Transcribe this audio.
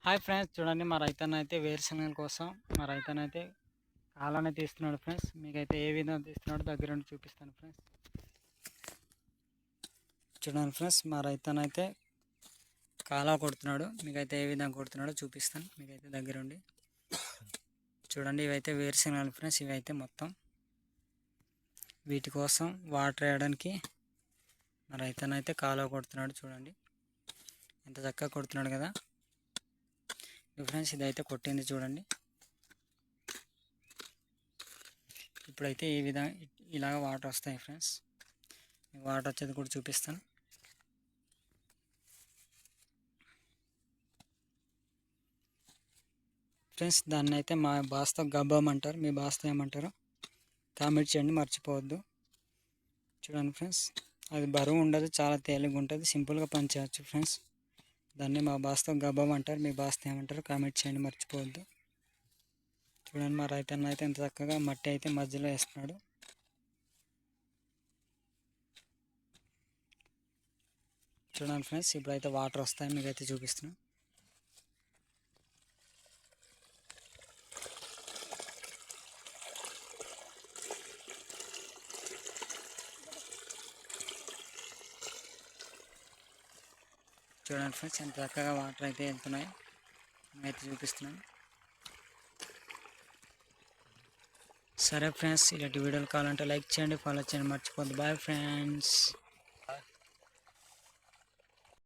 Hi friends, చూడండి మా రైతన్న అయితే వేరుశనగల కోసం మా రైతన్న అయితే కాలానే తీస్తున్నాడు ఫ్రెండ్స్. మీకైతే ఏ విధంగా తీస్తున్నాడో దగ్గరుండి చూపిస్తాను ఫ్రెండ్స్. చూడండి ఫ్రెండ్స్, మా రైతన్న అయితే కాలా కొడుతున్నాడు. మీకైతే ఏ విధంగా కొడుతున్నాడో చూపిస్తాను మీకైతే దగ్గరుండి. చూడండి, ఇవైతే వేరుశనగలు ఫ్రెండ్స్. ఇవైతే మొత్తం వీటి కోసం వాటర్ వేయడానికి మా రైతన్న అయితే కాలువ కొడుతున్నాడు. చూడండి ఎంత చక్కగా కొడుతున్నాడు కదా ఫ్రెండ్స్. ఇదైతే కొట్టింది చూడండి. ఇప్పుడైతే ఈ విధంగా ఇలాగ వాటర్ వస్తాయి ఫ్రెండ్స్. వాటర్ వచ్చేది కూడా చూపిస్తాను. ఫ్రెండ్స్, దాన్ని అయితే మా భాషతో గబ్బం అంటారు. మీ భాషతో ఏమంటారో కామెంట్ చేయండి, మర్చిపోవద్దు. చూడండి ఫ్రెండ్స్, అది బరువు ఉండదు, చాలా తేలిగ్గా ఉంటుంది, సింపుల్గా పని చేయవచ్చు ఫ్రెండ్స్. దాన్ని మా భాషతో గబ్బం అంటారు. మీ భాషతో ఏమంటారో కామెంట్ చేయండి, మర్చిపోవద్దు. చూడండి, మా రైతన్న అయితే ఎంత చక్కగా మట్టి అయితే మధ్యలో వేస్తున్నాడు. చూడండి ఫ్రెండ్స్, ఇప్పుడైతే వాటర్ వస్తాయి, మీకైతే చూపిస్తున్నాను. చూడండి ఫ్రెండ్స్, ఎంత చక్కగా వాటర్ అయితే వెళ్తున్నాయి, నేనైతే చూపిస్తున్నాను. సరే ఫ్రెండ్స్, ఇలాంటి వీడియోలు కావాలంటే లైక్ చేయండి, ఫాలో చేయండి, మర్చిపోద్దు. Bye friends.